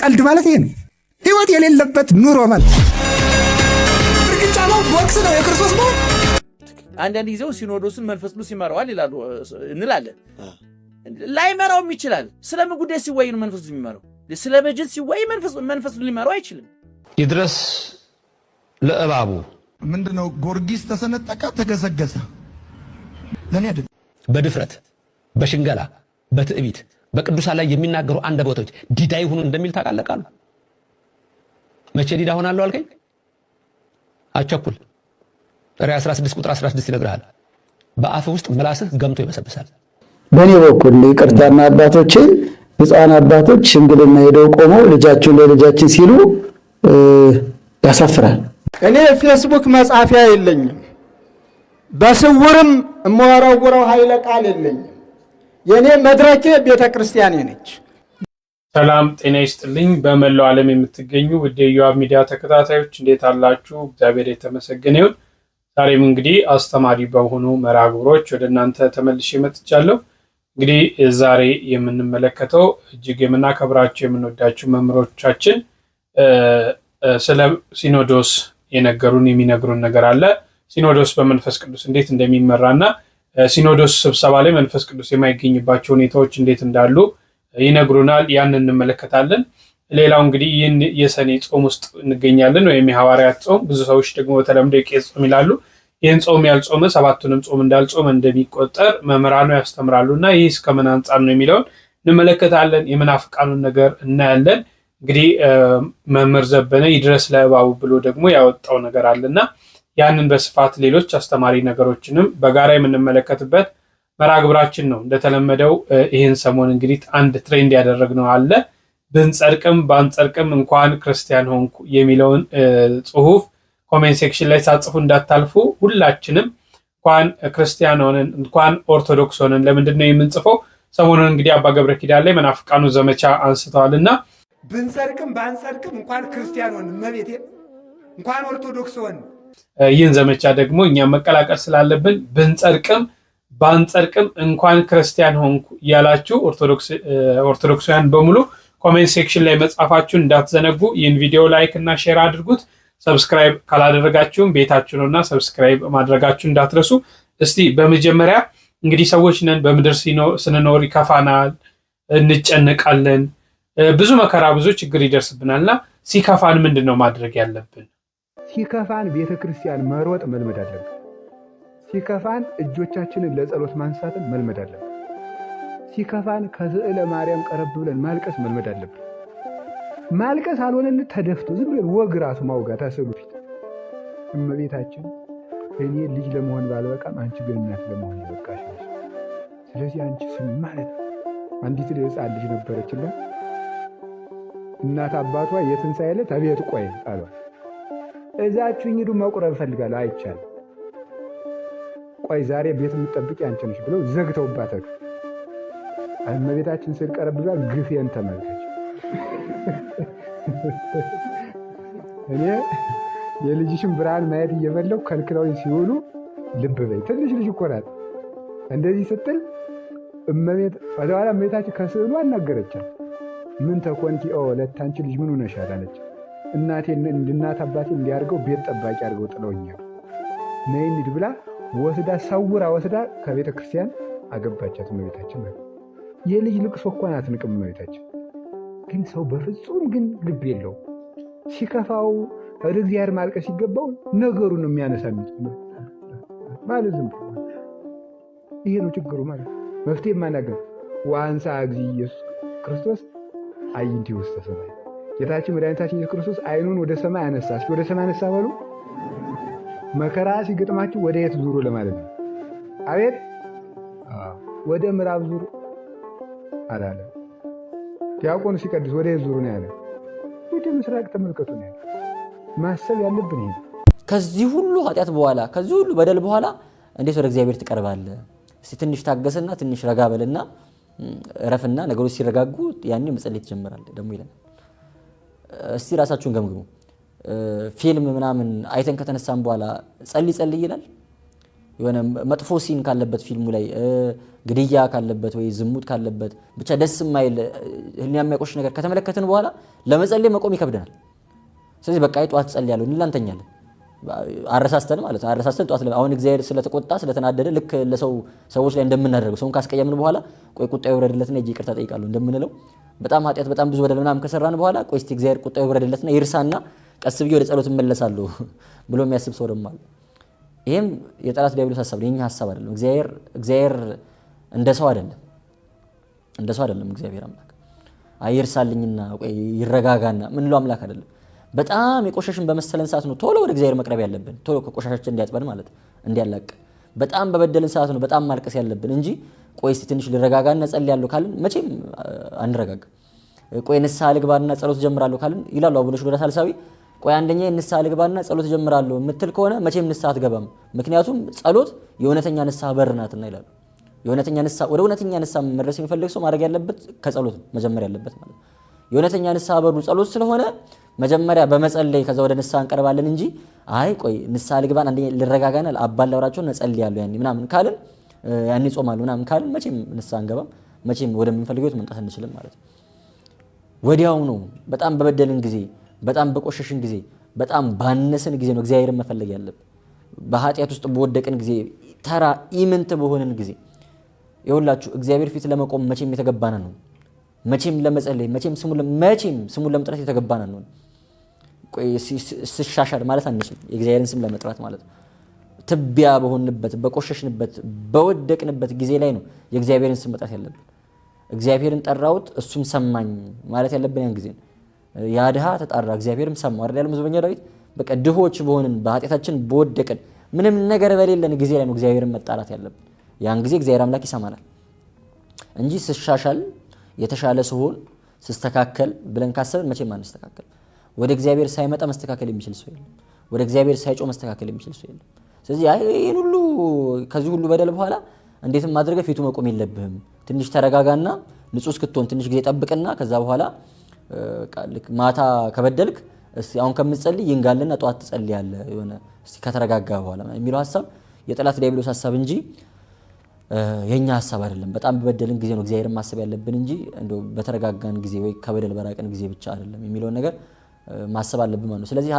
ቀልድ ማለት ይሄ ነው። ህይወት የሌለበት ኑሮ ማለት እርግጫ ነው፣ ቦክስ ነው፣ የክርስቶስ ነው። አንዳንድ ጊዜው ሲኖዶስን መንፈስ ቅዱስ ይመራዋል ይላሉ እንላለን። ላይመራውም ይችላል። ስለምን ጉዳይ ሲወይ ነው መንፈስ ቅዱስ የሚመራው? ስለ በጀት ሲወይ መንፈስ ሊመራው አይችልም። ይድረስ ለእባቡ ምንድነው? ጊዮርጊስ ተሰነጠቀ፣ ተገሰገሰ። ለኔ አይደል? በድፍረት በሽንገላ በትዕቢት በቅዱሳን ላይ የሚናገሩ አንደበቶች ዲዳ ይሁኑ እንደሚል ታቃለቃሉ። መቼ ዲዳ ሆናለሁ አልከኝ? አቸኩል። ራዕይ 16 ቁጥር 16 ይነግራል። በአፍ ውስጥ ምላስህ ገምቶ ይበሰብሳል። በኔ በኩል ይቅርታና አባቶቼ ሕፃን አባቶች ሽምግልና ሄደው ቆመው ልጃችሁን ለልጃችን ሲሉ ያሳፍራል። እኔ ፌስቡክ መጻፊያ የለኝም፣ በስውርም እመወረውረው ኃይለ ቃል የለኝም። የኔ መድረኬ ቤተክርስቲያኔ ነች። ሰላም ጤና ይስጥልኝ። በመላው ዓለም የምትገኙ ውድ የዮአብ ሚዲያ ተከታታዮች እንዴት አላችሁ? እግዚአብሔር የተመሰገነ ይሁን። ዛሬም እንግዲህ አስተማሪ በሆኑ መርሃ ግብሮች ወደ እናንተ ተመልሼ መጥቻለሁ። እንግዲህ ዛሬ የምንመለከተው እጅግ የምናከብራቸው የምንወዳቸው መምህሮቻችን ስለ ሲኖዶስ የሚነግሩን ነገር አለ። ሲኖዶስ በመንፈስ ቅዱስ እንዴት እንደሚመራና ሲኖዶስ ስብሰባ ላይ መንፈስ ቅዱስ የማይገኝባቸው ሁኔታዎች እንዴት እንዳሉ ይነግሩናል። ያን እንመለከታለን። ሌላው እንግዲህ ይህን የሰኔ ጾም ውስጥ እንገኛለን፣ ወይም የሐዋርያት ጾም። ብዙ ሰዎች ደግሞ በተለምዶ የቄስ ጾም ይላሉ። ይህን ጾም ያልጾመ ሰባቱንም ጾም እንዳልጾመ እንደሚቆጠር መምህራኑ ያስተምራሉና ይህ እስከምን አንጻር ነው የሚለውን እንመለከታለን። የመናፍቃኑን ነገር እናያለን። እንግዲህ መምህር ዘበነ ይድረስ ለእባቡ ብሎ ደግሞ ያወጣው ነገር አለና ያንን በስፋት ሌሎች አስተማሪ ነገሮችንም በጋራ የምንመለከትበት መርሃ ግብራችን ነው። እንደተለመደው ይህን ሰሞን እንግዲህ አንድ ትሬንድ ያደረግነው አለ። ብንጸድቅም ባንጸድቅም እንኳን ክርስቲያን ሆንኩ የሚለውን ጽሁፍ ኮሜንት ሴክሽን ላይ ሳጽፉ እንዳታልፉ። ሁላችንም እንኳን ክርስቲያን ሆነን እንኳን ኦርቶዶክስ ሆነን ለምንድን ነው የምንጽፈው? ሰሞኑን እንግዲህ አባ ገብረ ኪዳን ላይ መናፍቃኑ ዘመቻ አንስተዋልና ብንጸድቅም ባንጸድቅም እንኳን ክርስቲያን ሆነን መቤቴ እንኳን ኦርቶዶክስ ሆነን ይህን ዘመቻ ደግሞ እኛም መቀላቀል ስላለብን ብንጸድቅም ባንጸድቅም እንኳን ክርስቲያን ሆንኩ እያላችሁ ኦርቶዶክሳውያን በሙሉ ኮሜንት ሴክሽን ላይ መጻፋችሁን እንዳትዘነጉ። ይህን ቪዲዮ ላይክ እና ሼር አድርጉት። ሰብስክራይብ ካላደረጋችሁም ቤታችሁ ነውና ሰብስክራይብ ማድረጋችሁ እንዳትረሱ። እስቲ በመጀመሪያ እንግዲህ ሰዎች ነን፣ በምድር ስንኖር ይከፋናል፣ እንጨነቃለን፣ ብዙ መከራ ብዙ ችግር ይደርስብናልና ሲከፋን ምንድን ነው ማድረግ ያለብን? ሲከፋን ቤተክርስቲያን መሮጥ መልመድ አለብን። ሲከፋን እጆቻችንን ለጸሎት ማንሳትን መልመድ አለብን። ሲከፋን ከስዕለ ማርያም ቀረብ ብለን ማልቀስ መልመድ አለብን። ማልቀስ አልሆነን ተደፍቶ ዝም ብለን ወግ ራሱ ማውጋት አሰሉ ፊት እመቤታችን እኔ ልጅ ለመሆን ባልበቃም አንቺ ግን እናት ለመሆን ይበቃሽ ነሽ። ስለዚህ አንቺ ስም ማለት አንዲት ሕፃን ልጅ ነበረችና እናት አባቷ የትንሣኤ ዕለት አቤት ቆይ አሏት። እዛችሁኝ ሂዱ መቁረብ እፈልጋለሁ አይቻልም። ቆይ ዛሬ ቤት የምትጠብቂ አንቺ ነሽ ብለው ዘግተውባታል። እመቤታችን ስል ቀረብ ብላ ግፌን ተመልከች። እኔ የልጅሽን ብርሃን ማየት እየበለው ከልክለውኝ ሲውሉ ልብ በይ። ትንሽ ልጅ እኮ ናት። እንደዚህ ስትል ወደኋላ እመቤታችን ከስዕሉ አናገረቻት። ምን ተኮንቲ ለታንቺ ልጅ ምን ሆነሻል አለች። እናት አባቴ እንዲያርገው ቤት ጠባቂ አድርገው ጥለውኛል፣ ነይ እንሂድ ብላ ወስዳ ሰውራ ወስዳ ከቤተ ክርስቲያን አገባቻት እመቤታችን። የልጅ ልቅሶ እኮ አትንቅም እመቤታችን። ግን ሰው በፍጹም ግን ልብ የለው። ሲከፋው ወደ እግዚአብሔር ማልቀስ ሲገባው ነገሩን የሚያነሳ ማለት ዝም ብሎ ይሄ ነው ችግሩ ማለት መፍትሄ ማናገር ወአንሳ እግዚእ ኢየሱስ ክርስቶስ አይንቲ ውስተ ሰማይ። ጌታችን መድኃኒታችን ኢየሱስ ክርስቶስ አይኑን ወደ ሰማይ አነሳ። እስኪ ወደ ሰማይ አነሳ በሉ። መከራ ሲገጥማችሁ ወደ የት ዙሩ ለማለት ነው። አቤት ወደ ምዕራብ ዙሩ አላለ። ዲያቆኑ ሲቀድስ ወደ የት ዙሩ ነው ያለ? ወደ ምስራቅ ተመልከቱ ነው ያለ። ማሰብ ያለብን ይሄ። ከዚህ ሁሉ ኃጢአት በኋላ ከዚህ ሁሉ በደል በኋላ እንዴት ወደ እግዚአብሔር ትቀርባለህ? እስቲ ትንሽ ታገሰና ትንሽ ረጋ በልና ረፍና ነገሮች ሲረጋጉ ያኔ መጸለይ ትጀምራለህ ደግሞ ይላል። እስቲ ራሳችሁን ገምግሙ። ፊልም ምናምን አይተን ከተነሳን በኋላ ጸልይ ይላል የሆነ መጥፎ ሲን ካለበት ፊልሙ ላይ ግድያ ካለበት ወይ ዝሙት ካለበት ብቻ ደስ የማይል ህሊና የሚያቆሽ ነገር ከተመለከትን በኋላ ለመጸለይ መቆም ይከብደናል። ስለዚህ በቃ ጠዋት ጸልያለሁ እንላንተኛለን አረሳስተን ማለት ነው። አረሳስተን ጠዋት አሁን እግዚአብሔር ስለተቆጣ ስለተናደደ ልክ ሰዎች ላይ እንደምናደርገው ሰውን ካስቀየምን በኋላ ቆይ ቁጣው ይወረድለትና እጄ ይቅርታ ጠይቃለሁ እንደምንለው በጣም ኃጢአት በጣም ብዙ በደል ምናምን ከሰራን በኋላ ቆይ እስቲ እግዚአብሔር ቁጣው ይወረድለትና ይርሳና ቀስ ብዬ ወደ ጸሎት እመለሳለሁ ብሎ የሚያስብ ሰው ደግሞ አለ። ይሄም የጠላት ዲያብሎስ ሐሳብ ነው፣ የኛ ሐሳብ አይደለም። እግዚአብሔር እንደ ሰው አይደለም፣ እግዚአብሔር አምላክ አይርሳልኝና ቆይ ይረጋጋና ምን ለው አምላክ አይደለም። በጣም የቆሸሽን በመሰለን ሰዓት ነው ቶሎ ወደ እግዚአብሔር መቅረብ ያለብን፣ ቶሎ ከቆሻሻችን እንዲያጥበን ማለት እንዲያላቅ። በጣም በበደልን ሰዓት ነው በጣም ማልቀስ ያለብን እንጂ ቆይ እስቲ ትንሽ ልረጋጋና ጸልያለሁ ካልን መቼም አንረጋጋ። ቆይ ንስሐ ልግባና ጸሎት ጀምራለሁ ካልን ይላሉ አቡነ ሽኖዳ ሳልሳዊ ቆይ አንደኛ ንስሐ ልግባና ጸሎት ጀምራለሁ የምትል ከሆነ መቼም ንስሐ አትገባም። ምክንያቱም ጸሎት የእውነተኛ ንስሐ በር ናትና ይላሉ። የእውነተኛ ንስሐ ወደ እውነተኛ ንስሐ መድረስ የሚፈልግ ሰው ማድረግ ያለበት ከጸሎት መጀመር ያለበት ማለት ነው። የእውነተኛ ንስሐ በሩ ጸሎት ስለሆነ መጀመሪያ በመጸለይ ከዛ ወደ ንስሐ እንቀርባለን እንጂ አይ ቆይ ንስሐ ልግባን አንደኛ ልረጋጋና አባላውራቸው ነጸልያለሁ ያኔ ምናምን ካልን ያኔ ጾማለሁ ምናምን ካልን መቼም ንስሐ አንገባም። መቼም ወደምንፈልገው መምጣት አንችልም ማለት ነው። ወዲያው ነው በጣም በበደልን ጊዜ በጣም በቆሸሽን ጊዜ በጣም ባነስን ጊዜ ነው እግዚአብሔርን መፈለግ ያለብን። በኃጢአት ውስጥ በወደቅን ጊዜ ተራ ኢምንት በሆነን ጊዜ ይኸውላችሁ እግዚአብሔር ፊት ለመቆም መቼም የተገባነ ነው። መቼም ለመጸለይ መቼም ስሙን ለመጥራት የተገባነ ነው። ቆይ ስሻሻል ማለት አንችልም የእግዚአብሔርን ስም ለመጥራት ማለት ነው። ትቢያ በሆንበት በቆሸሽንበት በወደቅንበት ጊዜ ላይ ነው የእግዚአብሔርን ስም መጥራት ያለብን። እግዚአብሔርን ጠራሁት እሱም ሰማኝ ማለት ያለብን ያን ጊዜ ነው። ያ ድሃ ተጣራ እግዚአብሔርም ሰማው አይደል ያለው መዝሙረኛው ዳዊት። በቃ ድሆች በሆንን በኃጢአታችን በወደቅን ምንም ነገር በሌለን ጊዜ ላይ ነው እግዚአብሔርን መጣራት ያለብን። ያን ጊዜ እግዚአብሔር አምላክ ይሰማናል እንጂ ስሻሻል የተሻለ ስሆን ስስተካከል ብለን ካሰብን መቼም አንስተካከል። ወደ እግዚአብሔር ሳይመጣ መስተካከል የሚችል ሰው የለም። ወደ እግዚአብሔር ሳይጮህ መስተካከል የሚችል ሰው የለም። ስለዚህ ይሄን ሁሉ ከዚህ ሁሉ በደል በኋላ እንዴትም አድርገህ ፊቱ መቆም የለብህም። ትንሽ ተረጋጋና ንጹህ እስክትሆን ትንሽ ጊዜ ጠብቅና ከዛ በኋላ ማታ ከበደልክ እስቲ አሁን ከምትጸልይ ይንጋልና ጧት ትጸልያለህ የሆነ እስቲ ከተረጋጋ በኋላ የሚለው ሐሳብ የጠላት ዲያብሎስ ሐሳብ እንጂ የኛ ሐሳብ አይደለም። በጣም በበደልን ጊዜ ነው እግዚአብሔርን ማሰብ ያለብን እንጂ እንደው በተረጋጋን ጊዜ ወይ ከበደል በራቀን ጊዜ ብቻ አይደለም የሚለው ነገር ማሰብ አለብን ማለት ነው። ስለዚህ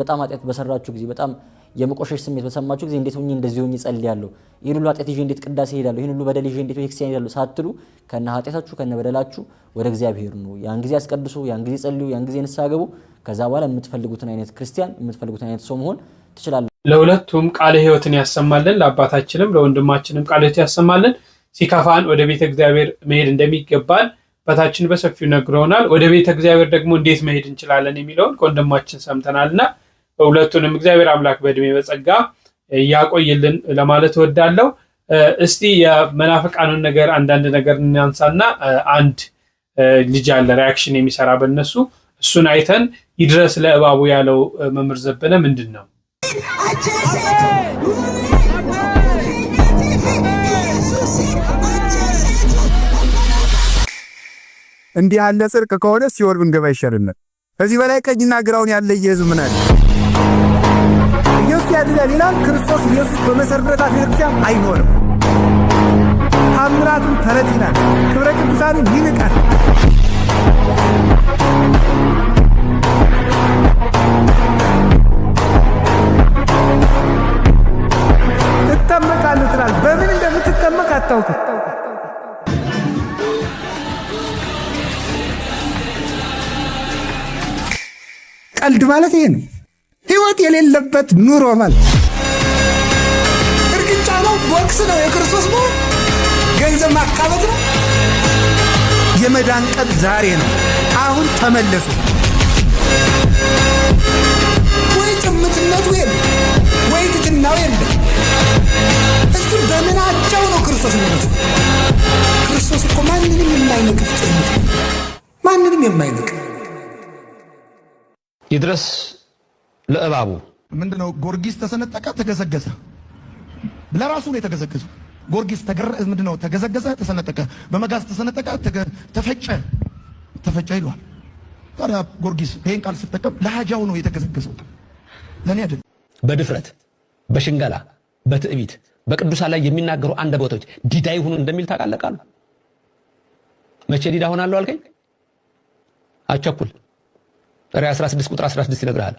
በጣም ኃጢአት በሰራችሁ ጊዜ በጣም የመቆሸሽ ስሜት በሰማችሁ ጊዜ እንዴት ሆኜ እንደዚህ ሆኜ ጸልያለሁ፣ ይሄን ሁሉ ኃጢአት ይዤ እንዴት ቅዳሴ እሄዳለሁ፣ ይሄን ሁሉ በደል ይዤ እንዴት ቤተክርስቲያን እሄዳለሁ ሳትሉ ከነ ኃጢአታችሁ ከነ በደላችሁ ወደ እግዚአብሔር ነው። ያን ጊዜ አስቀድሱ፣ ያን ጊዜ ጸልዩ፣ ያን ጊዜ ንስሐ ገቡ። ከዛ በኋላ የምትፈልጉትን አይነት ክርስቲያን የምትፈልጉትን አይነት ሰው መሆን ትችላላችሁ። ለሁለቱም ቃለ ሕይወትን ያሰማልን፣ ለአባታችንም ለወንድማችንም ቃለ ሕይወት ያሰማልን። ሲከፋን ወደ ቤተ እግዚአብሔር መሄድ እንደሚገባን በታችን በሰፊው ነግረውናል። ወደ ቤተ እግዚአብሔር ደግሞ እንዴት መሄድ እንችላለን የሚለውን ከወንድማችን ሰምተናልና ሁለቱንም እግዚአብሔር አምላክ በእድሜ በጸጋ ያቆይልን ለማለት እወዳለሁ። እስቲ የመናፍቃኑን ነገር አንዳንድ ነገር እናንሳና አንድ ልጅ አለ ሪአክሽን የሚሰራ በእነሱ እሱን አይተን ይድረስ ለእባቡ ያለው መምህር ዘበነ ምንድን ነው? እንዲህ ያለ ጽድቅ ከሆነ ሲኦል ብንገባ ይሻልናል። ከዚህ በላይ ቀኝና ግራውን ያለ ኢየሱስ ምን አለ? ኢየሱስ ያድናል ይላል። ክርስቶስ ኢየሱስ በመሰረታት ቤተክርስቲያን አይኖርም። ታምራቱን ተረት ይላል። ክብረ ቅዱሳንን ይንቃል። ትጠመቃለህ ትላል። በምን እንደምትጠመቅ አታውቅም። ቀልድ ማለት ይሄ ነው። ህይወት የሌለበት ኑሮ ማለት እርግጫ ነው። ቦክስ ነው። የክርስቶስ ነው። ገንዘብ ማካበት ነው። የመዳን ቀን ዛሬ ነው። አሁን ተመለሱ። ወይ ጭምትነቱ የለም፣ ወይ ትትናው የለም። እስቲ በምናቸው ነው ክርስቶስ ነው? ክርስቶስ እኮ ማንንም የማይነቅፍ ጭምት፣ ማንንም የማይነቅፍ ይድረስ ለእባቡ ምንድነው? ጊዮርጊስ ተሰነጠቀ፣ ተገዘገዘ። ለራሱ ነው የተገዘገዘው። ጊዮርጊስ ምንድነው? ተገዘገዘ፣ ተሰነጠቀ። በመጋዝ ተሰነጠቀ፣ ተፈጨ ይሏል። ታዲያ ጊዮርጊስ ይሄን ቃል ሲጠቀም ለሃጃው ነው የተገዘገዘው፣ ለኔ አይደል። በድፍረት በሽንገላ በትዕቢት በቅዱሳን ላይ የሚናገሩ አንደበቶች ዲዳ ይሁኑ እንደሚል ታውቃለህ ቃሉ። መቼ ዲዳ ሆናለሁ አልከኝ? አቸኩል። ራዕይ 16 ቁጥር 16 ይነግራል።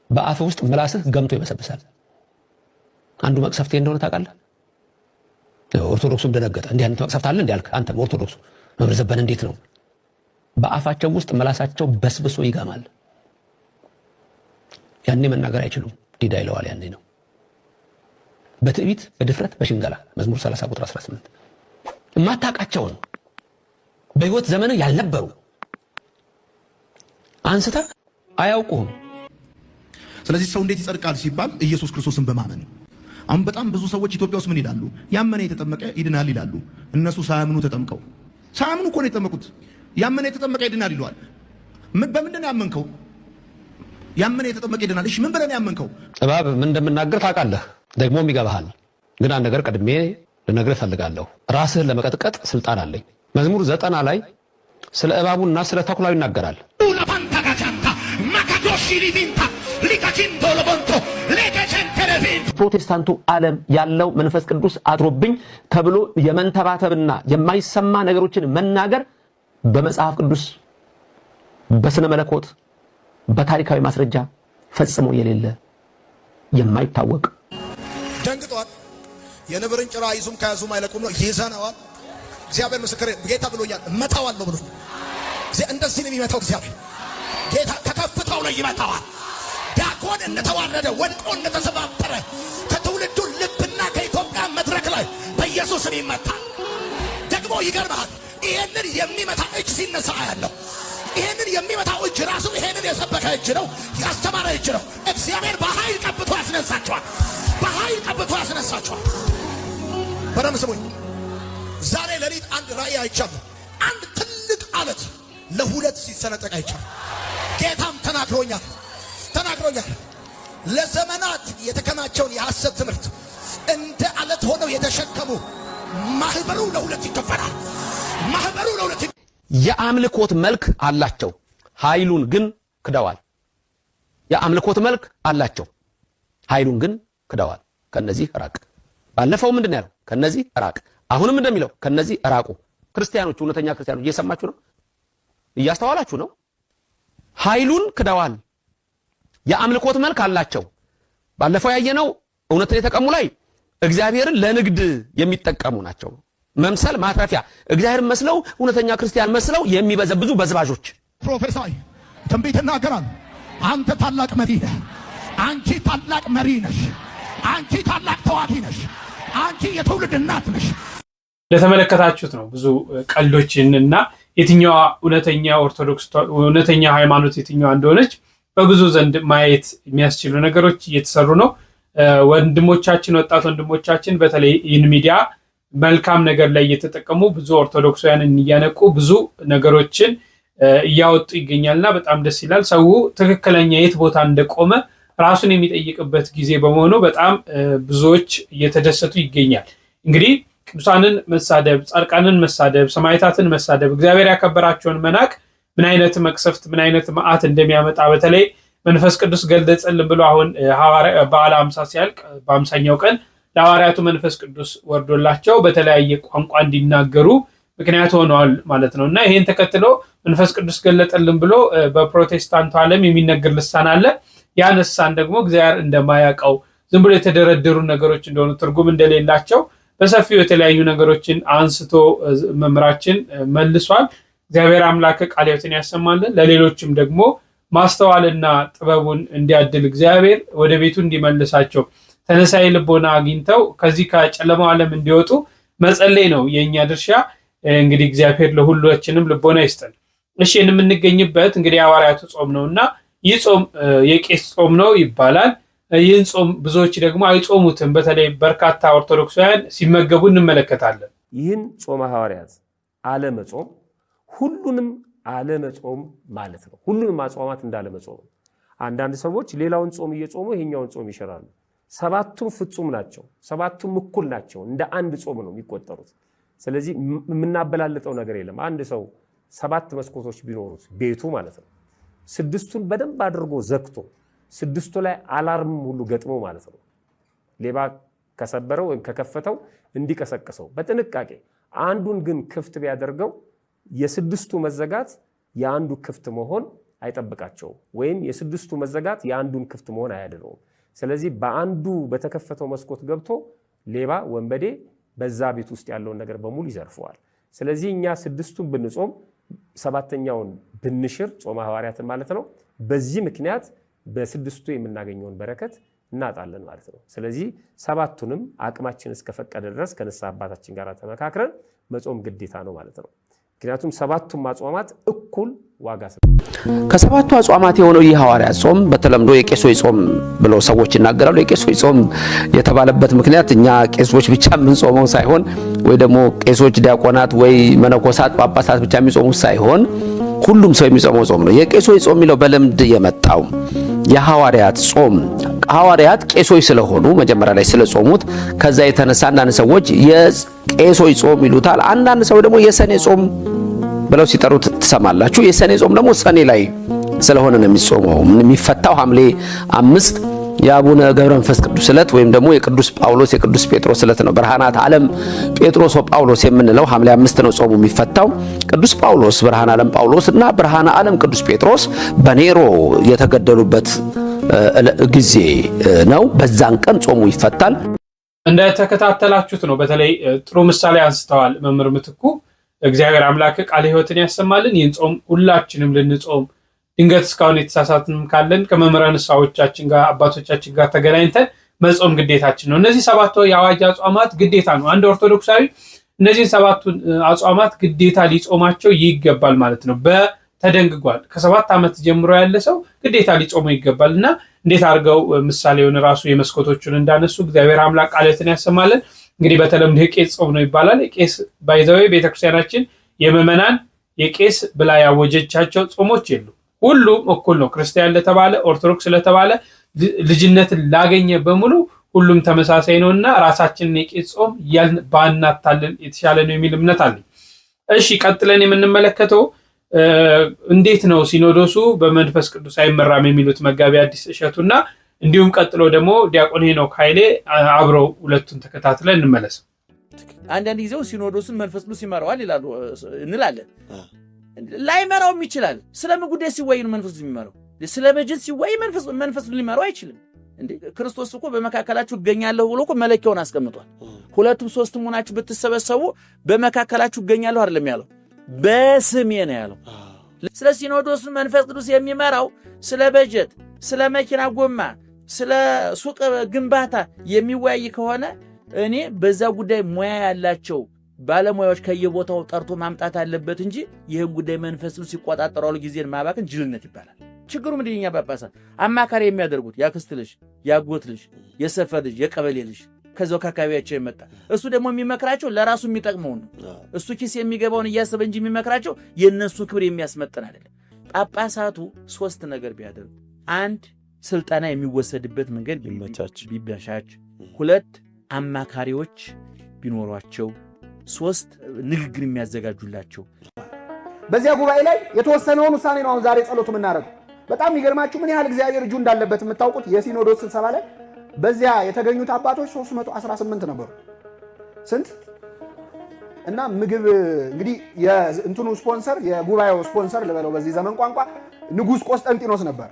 በአፍ ውስጥ ምላስህ ገምቶ ይበሰብሳል። አንዱ መቅሰፍቴ እንደሆነ ታውቃለህ። ኦርቶዶክሱም ደነገጠ። እንዲህ አይነት መቅሰፍት አለ እንዴ አልክ? አንተም ኦርቶዶክሱ መምህር ዘበነ እንዴት ነው? በአፋቸው ውስጥ ምላሳቸው በስብሶ ይገማል። ያኔ መናገር አይችሉም። ዲዳ ይለዋል። ያኔ ነው በትዕቢት በድፍረት በሽንገላ መዝሙር 30 ቁጥር 18 የማታውቃቸውን በህይወት ዘመን ያልነበሩ አንስተ አያውቁም። ስለዚህ ሰው እንዴት ይጸድቃል ሲባል ኢየሱስ ክርስቶስን በማመን። አሁን በጣም ብዙ ሰዎች ኢትዮጵያ ውስጥ ምን ይላሉ? ያመነ የተጠመቀ ይድናል ይላሉ። እነሱ ሳያምኑ ተጠምቀው ሳያምኑ እኮ ነው የተጠመቁት። ያመነ የተጠመቀ ይድናል ይለዋል። በምንድን ነው ያመንከው? ያመነ የተጠመቀ ይድናል። እሺ ምን ብለን ያመንከው? እባብ ምን እንደምናገር ታውቃለህ፣ ደግሞም ይገባሃል። ግን አንድ ነገር ቀድሜ ልነግርህ እፈልጋለሁ። ራስህን ለመቀጥቀጥ ስልጣን አለኝ። መዝሙር 90 ላይ ስለ እባቡና ስለ ተኩላው ይናገራል። ፕሮቴስታንቱ ዓለም ያለው መንፈስ ቅዱስ አድሮብኝ ተብሎ የመንተባተብና የማይሰማ ነገሮችን መናገር በመጽሐፍ ቅዱስ በስነ መለኮት በታሪካዊ ማስረጃ ፈጽሞ የሌለ የማይታወቅ ደንግጧል። የነብርን ጭራ ይዙም ከያዙም አይለቁም ነው ይዘነዋል። እግዚአብሔር ምስክሬ ጌታ ብሎኛል። እመታዋለሁ ብሎ እንደዚህ ነው የሚመታው እግዚአብሔር። ጌታ ከከፍታው ላይ ይመታዋል። ዳጎን እንደተዋረደ ወድቆ እንደተሰባበረ ከትውልዱ ልብና ከኢትዮጵያ መድረክ ላይ በኢየሱስ ስም ይመታል። ደግሞ ይገርምሃል፣ ይሄንን የሚመታ እጅ ሲነሳ ያለው ይሄንን የሚመታው እጅ ራሱ ይሄንን የሰበከ እጅ ነው፣ ያስተማረ እጅ ነው። እግዚአብሔር በኃይል ቀብቶ ያስነሳቸዋል። በኃይል ቀብቶ ያስነሳቸዋል። በደም ስሙኝ። ዛሬ ሌሊት አንድ ራእይ አይቻለሁ። አንድ ትልቅ አለት ለሁለት ሲሰነጠቅ አይቻለሁ። ጌታም ተናግሮኛል። ለዘመናት የተከማቸውን የሐሰት ትምህርት እንደ አለት ሆነው የተሸከሙ ማህበሩ ለሁለት ይከፈላል። ማህበሩ ለሁለት የአምልኮት መልክ አላቸው፣ ኃይሉን ግን ክደዋል። የአምልኮት መልክ አላቸው፣ ኃይሉን ግን ክደዋል። ከነዚህ ራቅ። ባለፈው ምንድን ነው ያለው? ከነዚህ ራቅ። አሁንም እንደሚለው ከነዚህ ራቁ። ክርስቲያኖች፣ እውነተኛ ክርስቲያኖች እየሰማችሁ ነው? እያስተዋላችሁ ነው? ኃይሉን ክደዋል። የአምልኮት መልክ አላቸው። ባለፈው ያየነው እውነትን የተቀሙ ላይ እግዚአብሔርን ለንግድ የሚጠቀሙ ናቸው። መምሰል ማትረፊያ፣ እግዚአብሔርን መስለው እውነተኛ ክርስቲያን መስለው የሚበዘብዙ በዝባዦች። ፕሮፌሰር ትንቢት እናገራል። አንተ ታላቅ መሪ ነህ። አንቺ ታላቅ መሪ ነሽ። አንቺ ታላቅ ተዋጊ ነሽ። አንቺ የትውልድ እናት ነሽ። ለተመለከታችሁት ነው ብዙ ቀልዶችንና የትኛዋ እውነተኛ ኦርቶዶክስ እውነተኛ ሃይማኖት የትኛዋ እንደሆነች በብዙ ዘንድ ማየት የሚያስችሉ ነገሮች እየተሰሩ ነው። ወንድሞቻችን ወጣት ወንድሞቻችን በተለይ ይህን ሚዲያ መልካም ነገር ላይ እየተጠቀሙ ብዙ ኦርቶዶክሳውያንን እያነቁ ብዙ ነገሮችን እያወጡ ይገኛልና በጣም ደስ ይላል። ሰው ትክክለኛ የት ቦታ እንደቆመ ራሱን የሚጠይቅበት ጊዜ በመሆኑ በጣም ብዙዎች እየተደሰቱ ይገኛል። እንግዲህ ቅዱሳንን መሳደብ፣ ጻድቃንን መሳደብ፣ ሰማዕታትን መሳደብ፣ እግዚአብሔር ያከበራቸውን መናቅ ምን አይነት መቅሰፍት ምን አይነት መዓት እንደሚያመጣ በተለይ መንፈስ ቅዱስ ገለጸልን ብሎ አሁን በዓለ ሃምሳ ሲያልቅ በ50ኛው ቀን ለሐዋርያቱ መንፈስ ቅዱስ ወርዶላቸው በተለያየ ቋንቋ እንዲናገሩ ምክንያት ሆነዋል ማለት ነው። እና ይሄን ተከትሎ መንፈስ ቅዱስ ገለጠልን ብሎ በፕሮቴስታንቱ ዓለም የሚነገር ልሳን አለ። ያ ልሳን ደግሞ እግዚአብሔር እንደማያውቀው ዝም ብሎ የተደረደሩ ነገሮች እንደሆኑ ትርጉም እንደሌላቸው በሰፊው የተለያዩ ነገሮችን አንስቶ መምራችን መልሷል። እግዚአብሔር አምላክ ቃለ ሕይወትን ያሰማልን፣ ለሌሎችም ደግሞ ማስተዋልና ጥበቡን እንዲያድል እግዚአብሔር ወደ ቤቱ እንዲመልሳቸው ተነሳይ ልቦና አግኝተው ከዚህ ከጨለማው ዓለም እንዲወጡ መጸለይ ነው የኛ ድርሻ። እንግዲህ እግዚአብሔር ለሁላችንም ልቦና ይስጠን። እሺ የምንገኝበት እንግዲህ ሐዋርያቱ ጾም ነውና ይህ ጾም የቄስ ጾም ነው ይባላል። ይህን ጾም ብዙዎች ደግሞ አይጾሙትም። በተለይ በርካታ ኦርቶዶክሳውያን ሲመገቡ እንመለከታለን። ይህን ጾመ ሐዋርያት አለመጾም ሁሉንም አለመጾም ማለት ነው። ሁሉንም አጽዋማት እንዳለመጾም። አንዳንድ ሰዎች ሌላውን ጾም እየጾሙ ይሄኛውን ጾም ይሽራሉ። ሰባቱም ፍጹም ናቸው። ሰባቱም እኩል ናቸው። እንደ አንድ ጾም ነው የሚቆጠሩት። ስለዚህ የምናበላልጠው ነገር የለም። አንድ ሰው 7 መስኮቶች ቢኖሩት ቤቱ ማለት ነው 6ቱን በደንብ አድርጎ ዘግቶ 6ቱ ላይ አላርም ሁሉ ገጥሞ ማለት ነው ሌባ ከሰበረው ወይም ከከፈተው እንዲቀሰቅሰው በጥንቃቄ አንዱን ግን ክፍት ቢያደርገው የስድስቱ መዘጋት የአንዱ ክፍት መሆን አይጠብቃቸው ወይም የስድስቱ መዘጋት የአንዱን ክፍት መሆን አያድነውም። ስለዚህ በአንዱ በተከፈተው መስኮት ገብቶ ሌባ ወንበዴ በዛ ቤት ውስጥ ያለውን ነገር በሙሉ ይዘርፈዋል። ስለዚህ እኛ ስድስቱን ብንጾም ሰባተኛውን ብንሽር ጾመ ሐዋርያትን ማለት ነው። በዚህ ምክንያት በስድስቱ የምናገኘውን በረከት እናጣለን ማለት ነው። ስለዚህ ሰባቱንም አቅማችን እስከፈቀደ ድረስ ከንስሐ አባታችን ጋር ተመካክረን መጾም ግዴታ ነው ማለት ነው። ምክንያቱም ሰባቱም አጽዋማት እኩል ዋጋ ከሰባቱ አጽዋማት የሆነው ይህ ሐዋርያት ጾም በተለምዶ የቄሶች ጾም ብለው ሰዎች ይናገራሉ። የቄሶች ጾም የተባለበት ምክንያት እኛ ቄሶች ብቻ የምንጾመው ሳይሆን ወይ ደግሞ ቄሶች፣ ዲያቆናት ወይ መነኮሳት፣ ጳጳሳት ብቻ የሚጾሙት ሳይሆን ሁሉም ሰው የሚጾመው ጾም ነው። የቄሶች ጾም የሚለው በልምድ የመጣው የሐዋርያት ጾም ሐዋርያት ቄሶች ስለሆኑ መጀመሪያ ላይ ስለጾሙት ከዛ የተነሳ አንዳንድ ሰዎች የቄሶች ጾም ይሉታል። አንዳንድ ሰው ደግሞ የሰኔ ጾም ብለው ሲጠሩት ትሰማላችሁ። የሰኔ ጾም ደግሞ ሰኔ ላይ ስለሆነ ነው የሚጾመው። የሚፈታው ሐምሌ 5 የአቡነ ገብረ መንፈስ ቅዱስ ዕለት ወይም ደግሞ የቅዱስ ጳውሎስ የቅዱስ ጴጥሮስ ዕለት ነው። ብርሃናት ዓለም ጴጥሮስ ወጳውሎስ የምንለው ሐምሌ 5 ነው ጾሙ የሚፈታው። ቅዱስ ጳውሎስ ብርሃነ ዓለም ጳውሎስ እና ብርሃነ ዓለም ቅዱስ ጴጥሮስ በኔሮ የተገደሉበት ጊዜ ነው። በዛን ቀን ጾሙ ይፈታል። እንደተከታተላችሁት ነው። በተለይ ጥሩ ምሳሌ አንስተዋል መምህር ምትኩ። እግዚአብሔር አምላክ ቃለ ሕይወትን ያሰማልን። ይህን ጾም ሁላችንም ልንጾም ድንገት እስካሁን የተሳሳትንም ካለን ከመምህራን ንስሐዎቻችን ጋር አባቶቻችን ጋር ተገናኝተን መጾም ግዴታችን ነው። እነዚህ ሰባቱ የአዋጅ አጽዋማት ግዴታ ነው። አንድ ኦርቶዶክሳዊ እነዚህን ሰባቱን አጽዋማት ግዴታ ሊጾማቸው ይገባል ማለት ነው። ተደንግጓል። ከ7 ዓመት ጀምሮ ያለ ሰው ግዴታ ሊጾመው ይገባልና እንዴት አድርገው ምሳሌውን ራሱ የመስኮቶቹን እንዳነሱ እግዚአብሔር አምላክ ቃለ ሕይወትን ያሰማልን። እንግዲህ በተለምዶ የቄስ ጾም ነው ይባላል። የቄስ ባይዘው ቤተክርስቲያናችን የምዕመናን የቄስ ብላ ያወጀቻቸው ጾሞች የሉ። ሁሉም እኩል ነው። ክርስቲያን ለተባለ ኦርቶዶክስ ለተባለ ልጅነትን ላገኘ በሙሉ ሁሉም ተመሳሳይ ነውና ራሳችንን የቄስ ጾም ባናታልን የተሻለ ነው የሚል እምነት አለኝ። እሺ ቀጥለን የምንመለከተው እንዴት ነው ሲኖዶሱ በመንፈስ ቅዱስ አይመራም የሚሉት መጋቢ አዲስ እሸቱና እንዲሁም ቀጥሎ ደግሞ ዲያቆን ሄኖክ ኃይሌ አብረው ሁለቱን ተከታትለን እንመለስ። አንዳንድ ጊዜው ሲኖዶሱን መንፈስ ቅዱስ ይመራዋል ይላሉ እንላለን። ላይመራውም ይችላል። ስለምን ጉዳይ ሲወይ ነው መንፈስ ቅዱስ የሚመራው? ስለ በጀት ሲወይ መንፈስ ቅዱስ ሊመራው አይችልም። እንዴ ክርስቶስ እኮ በመካከላችሁ እገኛለሁ ብሎ እኮ መለኪያውን አስቀምጧል። ሁለቱም ሶስትም ሆናችሁ ብትሰበሰቡ በመካከላችሁ እገኛለሁ አይደለም ያለው፣ በስሜ ነው ያለው። ስለ ሲኖዶሱን መንፈስ ቅዱስ የሚመራው ስለ በጀት፣ ስለ መኪና ጎማ፣ ስለ ሱቅ ግንባታ የሚወያይ ከሆነ እኔ በዛ ጉዳይ ሙያ ያላቸው ባለሙያዎች ከየቦታው ጠርቶ ማምጣት አለበት እንጂ ይህን ጉዳይ መንፈስ ቅዱስ ሲቆጣጠረው ጊዜን ማባከን ጅልነት ይባላል። ችግሩ ምንድነኛ? ጳጳሳት አማካሪ የሚያደርጉት ያክስት ልጅ፣ ያጎት ልጅ፣ የሰፈር ልጅ፣ የቀበሌ ልጅ ከዛው ከአካባቢያቸው የመጣ እሱ ደግሞ የሚመክራቸው ለራሱ የሚጠቅመው ነው። እሱ ኪስ የሚገባውን እያሰበ እንጂ የሚመክራቸው የነሱ ክብር የሚያስመጥን አይደለም። ጳጳሳቱ 3 ነገር ቢያደርጉ፣ 1 ስልጣና የሚወሰድበት መንገድ ቢመቻች፣ 2 አማካሪዎች ቢኖሯቸው፣ 3 ንግግር የሚያዘጋጁላቸው። በዚያ ጉባኤ ላይ የተወሰነውን ውሳኔ ነው አሁን ዛሬ ጸሎት የምናደርገው። በጣም የሚገርማችሁ ምን ያህል እግዚአብሔር እጁ እንዳለበት የምታውቁት የሲኖዶስ ስብሰባ ላይ በዚያ የተገኙት አባቶች 318 ነበሩ። ስንት እና ምግብ እንግዲህ የእንትኑ ስፖንሰር የጉባኤው ስፖንሰር ልበለው በዚህ ዘመን ቋንቋ ንጉሥ ቆስጠንጢኖስ ነበር።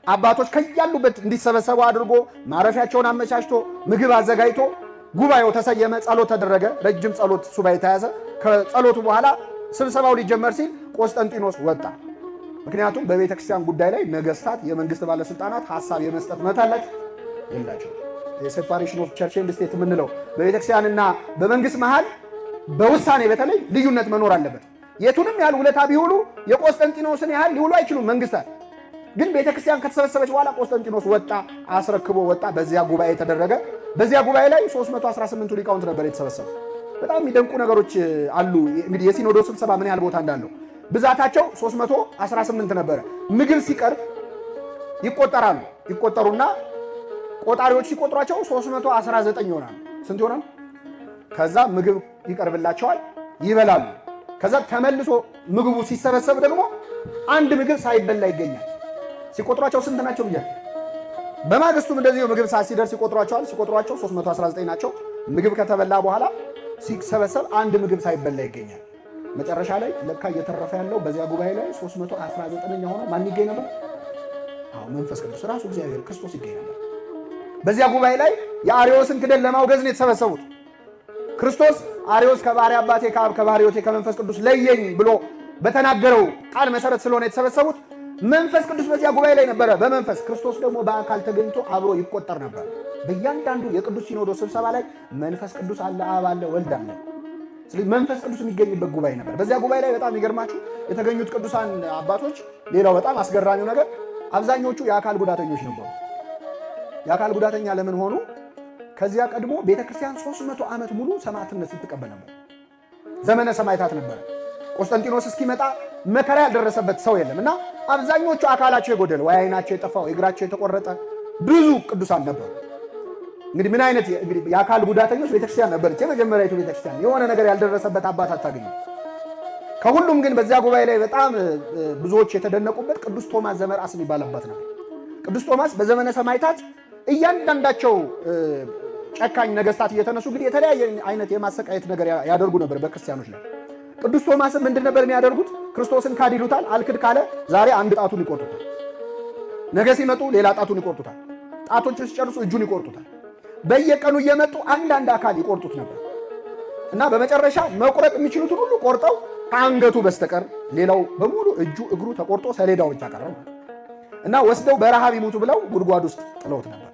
አባቶች ከያሉበት እንዲሰበሰቡ አድርጎ ማረፊያቸውን አመቻችቶ ምግብ አዘጋጅቶ ጉባኤው ተሰየመ። ጸሎት ተደረገ። ረጅም ጸሎት ሱባኤ ተያዘ። ከጸሎቱ በኋላ ስብሰባው ሊጀመር ሲል ቆስጠንጢኖስ ወጣ። ምክንያቱም በቤተ ክርስቲያን ጉዳይ ላይ ነገስታት፣ የመንግስት ባለስልጣናት ሐሳብ የመስጠት መብት አላቸው የላቸው። የሴፓሬሽን ኦፍ ቸርች ኤንድ ስቴት የምንለው በቤተ ክርስቲያንና በመንግስት መሃል በውሳኔ በተለይ ልዩነት መኖር አለበት። የቱንም ያህል ውለታ ቢውሉ የቆስጠንጢኖስን ያህል ሊውሉ አይችሉም መንግስታት። ግን ቤተ ክርስቲያን ከተሰበሰበች በኋላ ቆስጠንጢኖስ ወጣ፣ አስረክቦ ወጣ። በዚያ ጉባኤ ተደረገ። በዚያ ጉባኤ ላይ 318 ሊቃውንት ነበር የተሰበሰቡ። በጣም የሚደንቁ ነገሮች አሉ። እንግዲህ የሲኖዶስ ስብሰባ ምን ያህል ቦታ እንዳለው ብዛታቸው 318 ነበረ። ምግብ ሲቀርብ ይቆጠራሉ። ይቆጠሩና ቆጣሪዎች ሲቆጥሯቸው 319 ይሆናሉ። ስንት ይሆናል? ከዛ ምግብ ይቀርብላቸዋል፣ ይበላሉ። ከዛ ተመልሶ ምግቡ ሲሰበሰብ ደግሞ አንድ ምግብ ሳይበላ ይገኛል። ሲቆጥሯቸው ስንት ናቸው ብያለሁ? በማግስቱም እንደዚህ ምግብ ሰዓት ሲደርስ ይቆጥሯቸዋል። ሲቆጥሯቸው 319 ናቸው። ምግብ ከተበላ በኋላ ሲሰበሰብ አንድ ምግብ ሳይበላ ይገኛል። መጨረሻ ላይ ለካ እየተረፈ ያለው በዚያ ጉባኤ ላይ 319ኛ ሆኖ ማን ይገኝ ነበር? አዎ መንፈስ ቅዱስ ራሱ እግዚአብሔር ክርስቶስ ይገኝ ነበር። በዚያ ጉባኤ ላይ የአርዮስን ክደን ለማውገዝ ነው የተሰበሰቡት። ክርስቶስ አርዮስ ከባሕርይ አባቴ ከአብ ከባሕርይ ሕይወቴ ከመንፈስ ቅዱስ ለየኝ ብሎ በተናገረው ቃል መሰረት ስለሆነ የተሰበሰቡት መንፈስ ቅዱስ በዚያ ጉባኤ ላይ ነበረ። በመንፈስ ክርስቶስ ደግሞ በአካል ተገኝቶ አብሮ ይቆጠር ነበር። በእያንዳንዱ የቅዱስ ሲኖዶስ ስብሰባ ላይ መንፈስ ቅዱስ አለ፣ አብ አለ፣ ወልድ አለ። ስለዚህ መንፈስ ቅዱስ የሚገኝበት ጉባኤ ነበር። በዚያ ጉባኤ ላይ በጣም ይገርማችሁ የተገኙት ቅዱሳን አባቶች፣ ሌላው በጣም አስገራሚው ነገር አብዛኞቹ የአካል ጉዳተኞች ነበሩ። የአካል ጉዳተኛ ለምን ሆኑ? ከዚያ ቀድሞ ቤተክርስቲያን 300 ዓመት ሙሉ ሰማዕትነት ስትቀበል ነበር። ዘመነ ሰማዕታት ነበር። ቆስጠንጢኖስ እስኪመጣ መከራ ያልደረሰበት ሰው የለም እና አብዛኞቹ አካላቸው የጎደለ ወይ ዓይናቸው የጠፋው እግራቸው የተቆረጠ ብዙ ቅዱሳን ነበሩ። እንግዲህ ምን አይነት የአካል ጉዳተኞች ቤተክርስቲያን ነበረች የመጀመሪያዊቱ ቤተክርስቲያን። የሆነ ነገር ያልደረሰበት አባት አታገኙ። ከሁሉም ግን በዚያ ጉባኤ ላይ በጣም ብዙዎች የተደነቁበት ቅዱስ ቶማስ ዘመርአስ የሚባል አባት ነበር። ቅዱስ ቶማስ በዘመነ ሰማዕታት እያንዳንዳቸው ጨካኝ ነገስታት እየተነሱ እንግዲህ የተለያየ አይነት የማሰቃየት ነገር ያደርጉ ነበር በክርስቲያኖች ላይ። ቅዱስ ቶማስም ምንድን ነበር የሚያደርጉት? ክርስቶስን ካድ ይሉታል። አልክድ ካለ ዛሬ አንድ ጣቱን ይቆርጡታል። ነገ ሲመጡ ሌላ ጣቱን ይቆርጡታል። ጣቶቹን ሲጨርሱ እጁን ይቆርጡታል። በየቀኑ እየመጡ አንዳንድ አካል ይቆርጡት ነበር እና በመጨረሻ መቁረጥ የሚችሉትን ሁሉ ቆርጠው ከአንገቱ በስተቀር ሌላው በሙሉ እጁ እግሩ ተቆርጦ ሰሌዳው ብቻ ቀረ እና ወስደው በረሃብ ይሙቱ ብለው ጉድጓድ ውስጥ ጥለውት ነበር።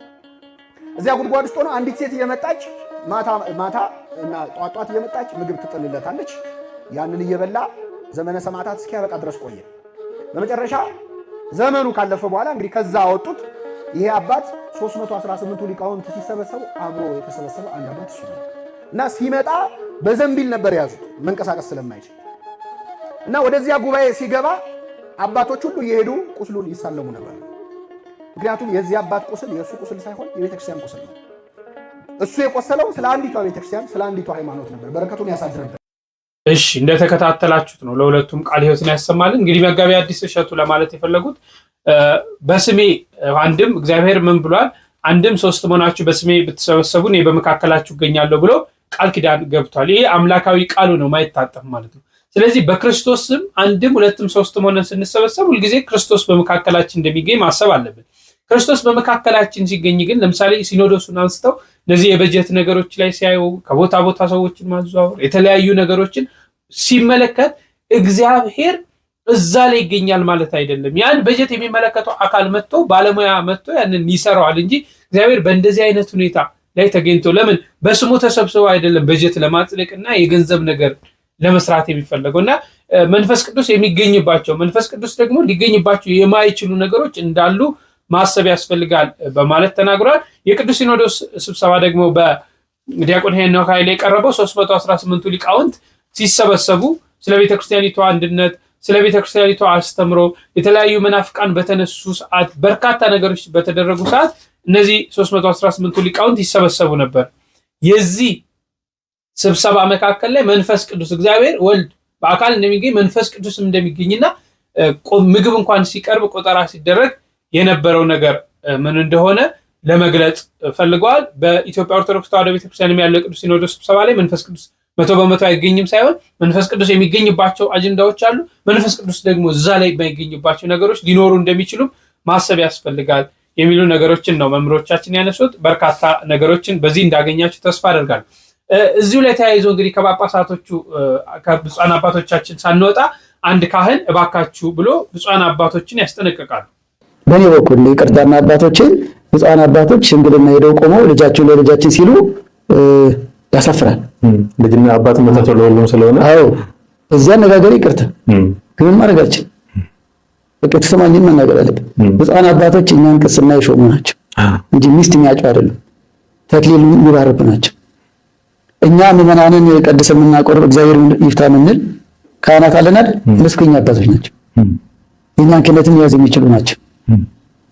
እዚያ ጉድጓድ ውስጥ ሆኖ አንዲት ሴት እየመጣች ማታ እና ጧት እየመጣች ምግብ ትጥልለታለች። ያንን እየበላ ዘመነ ሰማዕታት እስኪያበቃ ድረስ ቆየ። በመጨረሻ ዘመኑ ካለፈ በኋላ እንግዲህ ከዛ አወጡት። ይሄ አባት 318ቱ ሊቃውንት ሲሰበሰቡ አብሮ የተሰበሰበ አንድ አባት እሱ ነው እና ሲመጣ በዘንቢል ነበር የያዙት መንቀሳቀስ ስለማይችል እና ወደዚያ ጉባኤ ሲገባ አባቶች ሁሉ እየሄዱ ቁስሉን ይሳለሙ ነበር። ምክንያቱም የዚህ አባት ቁስል የእሱ ቁስል ሳይሆን የቤተክርስቲያን ቁስል ነው። እሱ የቆሰለው ስለ አንዲቷ ቤተክርስቲያን ስለ አንዲቷ ሃይማኖት ነበር። በረከቱን ያሳድርበት። እሺ እንደተከታተላችሁት ነው። ለሁለቱም ቃል ሕይወትን ያሰማልን። እንግዲህ መጋቢ አዲስ እሸቱ ለማለት የፈለጉት በስሜ አንድም እግዚአብሔር ምን ብሏል? አንድም ሶስት መሆናችሁ በስሜ ብትሰበሰቡ እኔ በመካከላችሁ እገኛለሁ ብሎ ቃል ኪዳን ገብቷል። ይሄ አምላካዊ ቃሉ ነው፣ ማይታጠፍ ማለት ነው። ስለዚህ በክርስቶስ ስም አንድም ሁለትም ሶስትም ሆነን ስንሰበሰብ ሁልጊዜ ክርስቶስ በመካከላችን እንደሚገኝ ማሰብ አለብን። ክርስቶስ በመካከላችን ሲገኝ ግን ለምሳሌ ሲኖዶሱን አንስተው እነዚህ የበጀት ነገሮች ላይ ሲያዩ ከቦታ ቦታ ሰዎችን ማዘዋወር የተለያዩ ነገሮችን ሲመለከት እግዚአብሔር እዛ ላይ ይገኛል ማለት አይደለም። ያን በጀት የሚመለከተው አካል መጥቶ ባለሙያ መጥቶ ያንን ይሰራዋል እንጂ እግዚአብሔር በእንደዚህ አይነት ሁኔታ ላይ ተገኝቶ ለምን በስሙ ተሰብስበው አይደለም በጀት ለማጽደቅና የገንዘብ ነገር ለመስራት የሚፈለገውና መንፈስ ቅዱስ የሚገኝባቸው መንፈስ ቅዱስ ደግሞ ሊገኝባቸው የማይችሉ ነገሮች እንዳሉ ማሰብ ያስፈልጋል በማለት ተናግሯል። የቅዱስ ሲኖዶስ ስብሰባ ደግሞ በዲያቆን ሄኖክ ኃይሌ የቀረበው 318ቱ ሊቃውንት ሲሰበሰቡ ስለ ቤተክርስቲያኒቷ አንድነት ስለ ቤተክርስቲያኒቷ አስተምሮ የተለያዩ መናፍቃን በተነሱ ሰዓት በርካታ ነገሮች በተደረጉ ሰዓት እነዚህ 318ቱ ሊቃውንት ይሰበሰቡ ነበር። የዚህ ስብሰባ መካከል ላይ መንፈስ ቅዱስ እግዚአብሔር ወልድ በአካል እንደሚገኝ መንፈስ ቅዱስም እንደሚገኝና ምግብ እንኳን ሲቀርብ ቆጠራ ሲደረግ የነበረው ነገር ምን እንደሆነ ለመግለጽ ፈልገዋል። በኢትዮጵያ ኦርቶዶክስ ተዋሕዶ ቤተክርስቲያን ያለው ቅዱስ ሲኖዶስ ስብሰባ ላይ መንፈስ ቅዱስ 100% አይገኝም ሳይሆን መንፈስ ቅዱስ የሚገኝባቸው አጀንዳዎች አሉ። መንፈስ ቅዱስ ደግሞ እዛ ላይ የማይገኝባቸው ነገሮች ሊኖሩ እንደሚችሉ ማሰብ ያስፈልጋል የሚሉ ነገሮችን ነው መምህሮቻችን ያነሱት። በርካታ ነገሮችን በዚህ እንዳገኛችሁ ተስፋ አደርጋለሁ። እዚሁ ላይ ተያይዞ እንግዲህ ከጳጳሳቶቹ ከብፁዓን አባቶቻችን ሳንወጣ አንድ ካህን እባካችሁ ብሎ ብፁዓን አባቶችን ያስጠነቅቃሉ። በእኔ በኩል ይቅርታና አባቶችን ብፁዓን አባቶች ሽምግልና ሄደው ቆመው ልጃችሁን ለልጃችን ሲሉ ያሳፍራል። ልጅና አባትነታቸው ለሁሉም ስለሆነ አዎ እዚያ አነጋገር ይቅርታ ግን ማድረጋችን በቃ ተሰማኝን መናገር አለብን። ብፁዓን አባቶች እኛን ቅስና የሾሙ ናቸው እንጂ ሚስት የሚያጩ አይደሉም። ተክሊል የሚባርኩ ናቸው። እኛ ምዕመናንን ቀድሰን የምናቆርብ እግዚአብሔር ይፍታ የምንል ካህናት አለን አይደል? መስከኛ አባቶች ናቸው። የእኛን ክህነትን መያዝ የሚችሉ ናቸው።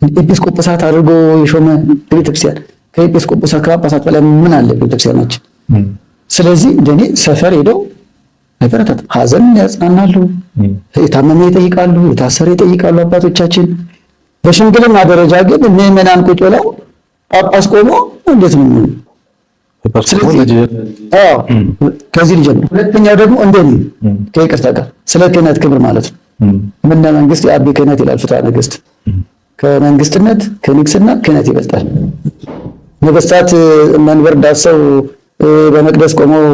ኤጲስቆጶሳት አድርጎ የሾመ ቤተክርስቲያን ከኤጲስቆጶሳት ከጳጳሳት በላይ ምን አለ ቤተክርስቲያናችን? ስለዚህ እንደኔ ሰፈር ሄደው አይበረታቱ፣ ሀዘን ያጽናናሉ፣ የታመመ ይጠይቃሉ፣ የታሰረ ይጠይቃሉ። አባቶቻችን በሽምግልና ደረጃ ግን ምዕመናን ቁጭ ብለው ጳጳስ ቆሞ እንዴት ነው? ከዚህ ልጀምር። ሁለተኛው ደግሞ እንደኔ ከይቅርታ ጋር ስለ ክህነት ክብር ማለት ነው። ምነ መንግስት የአቢ ክህነት ይላል ፍትሐ ነገሥት። ከመንግስትነት ከንግስና ክህነት ይበልጣል። ነገስታት መንበር ዳሰው በመቅደስ ቆመው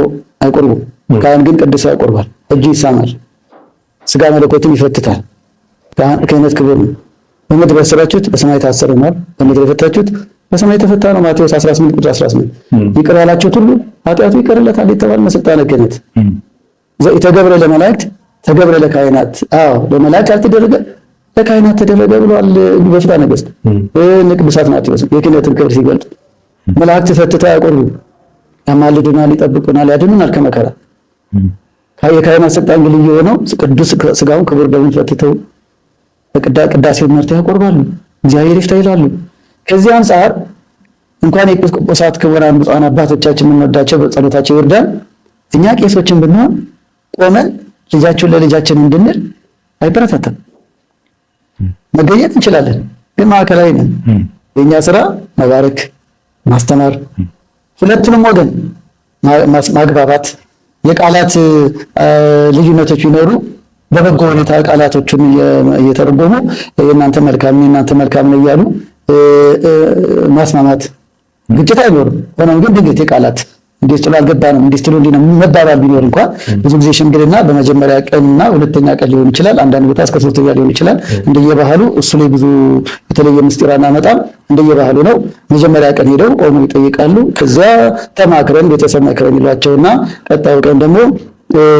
አይቆርቡም። ካህን ግን ቅዱስ ያቆርባል፣ እጁ ይሳማል፣ ስጋ መለኮትን ይፈትታል። ክህነት ክብር ነው። በምድር ያሰራችሁት በሰማይ ታሰረ ነው፣ በምድር የፈታችሁት በሰማይ ተፈታ ነው። ማቴዎስ 18 ቁጥር 18 ይቅር ያላችሁት ሁሉ ኃጢአቱ ይቀርለታል የተባለ ስልጣነ ክህነት ዘኢተገብረ ለመላእክት ተገብረ ለካህናት። ለመላእክት ያልተደረገ ለካህናት ተደረገ ብሏል በፍትሐ ነገሥት። ቅዱሳት ማቴዎስ የክህነትን ክብር ሲገልጥ መላእክት ፈትተው አያቆርቡም፣ ያማልዱናል፣ ይጠብቁናል፣ ያድኑናል ከመከራ። የካህናት ስልጣን ልዩ የሆነው ቅዱስ ስጋውን ክቡር ደሙን ፈትተው ቅዳሴውን መርተው ያቆርባሉ፣ እግዚአብሔር ይፍታ ይላሉ። ከዚህ አንጻር እንኳን የኤጲስቆጶሳት ክቡራን ብፁዓን አባቶቻችን የምንወዳቸው በጸሎታቸው ይርዳን። እኛ ቄሶችን ብንሆን ቆመን ልጃችሁን ለልጃችን እንድንል አይበረታታም። መገኘት እንችላለን፣ ግን ማዕከላዊ ነን። የእኛ ስራ መባረክ፣ ማስተማር፣ ሁለቱንም ወገን ማግባባት። የቃላት ልዩነቶች ቢኖሩ በበጎ ሁኔታ ቃላቶቹን እየተረጎሙ የእናንተ መልካም ነው እያሉ ማስማማት። ግጭት አይኖርም። ሆኖም ግን ድንገት የቃላት እንዴት ጥሎ አልገባንም እንዴት ጥሎ እንዲህ ነው መባባል ቢኖር እንኳን ብዙ ጊዜ ሽምግልና በመጀመሪያ ቀንና ሁለተኛ ቀን ሊሆን ይችላል። አንዳንድ ቦታ እስከ ሶስተኛ ሊሆን ይችላል። እንደየባህሉ እሱ ላይ ብዙ የተለየ ምስጢር አናመጣም። እንደየባህሉ ነው። መጀመሪያ ቀን ሄደው ቆመው ይጠይቃሉ። ከዚያ ተማክረን ቤተሰብ መክረን ይሏቸውና ቀጣዩ ቀን ደግሞ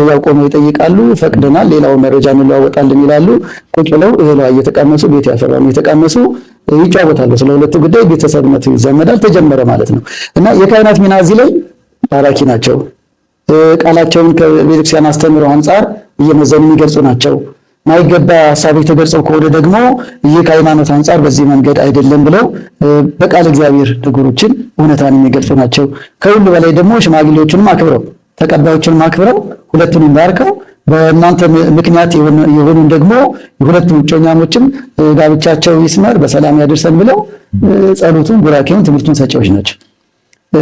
ያው ቆመው ይጠይቃሉ። ፈቅደናል፣ ሌላው መረጃ እንለዋወጣለን ይላሉ። ቁጭ ብለው እህሏ እየተቃመሱ ቤት ያፈራሉ እየተቃመሱ ይጫወታሉ። ስለ ሁለቱ ጉዳይ ቤተሰብነት ይዘመዳል። ተጀመረ ማለት ነው። እና የካህናት ሚና እዚህ ላይ ባራኪ ናቸው። ቃላቸውን ከቤተክርስቲያን አስተምሮ አንጻር እየመዘኑ የሚገልጹ ናቸው። ማይገባ ሐሳቦች ተገልጸው ከሆነ ደግሞ ይህ ከሃይማኖት አንጻር በዚህ መንገድ አይደለም ብለው በቃል እግዚአብሔር ነገሮችን እውነታን የሚገልጹ ናቸው። ከሁሉ በላይ ደግሞ ሽማግሌዎቹንም አክብረው ተቀባዮቹንም አክብረው ሁለቱንም ባርከው በእናንተ ምክንያት የሆኑን ደግሞ የሁለቱም እጮኛሞችም ጋብቻቸው ይስመር በሰላም ያደርሰን ብለው ጸሎቱን፣ ቡራኬውን፣ ትምህርቱን ሰጪዎች ናቸው።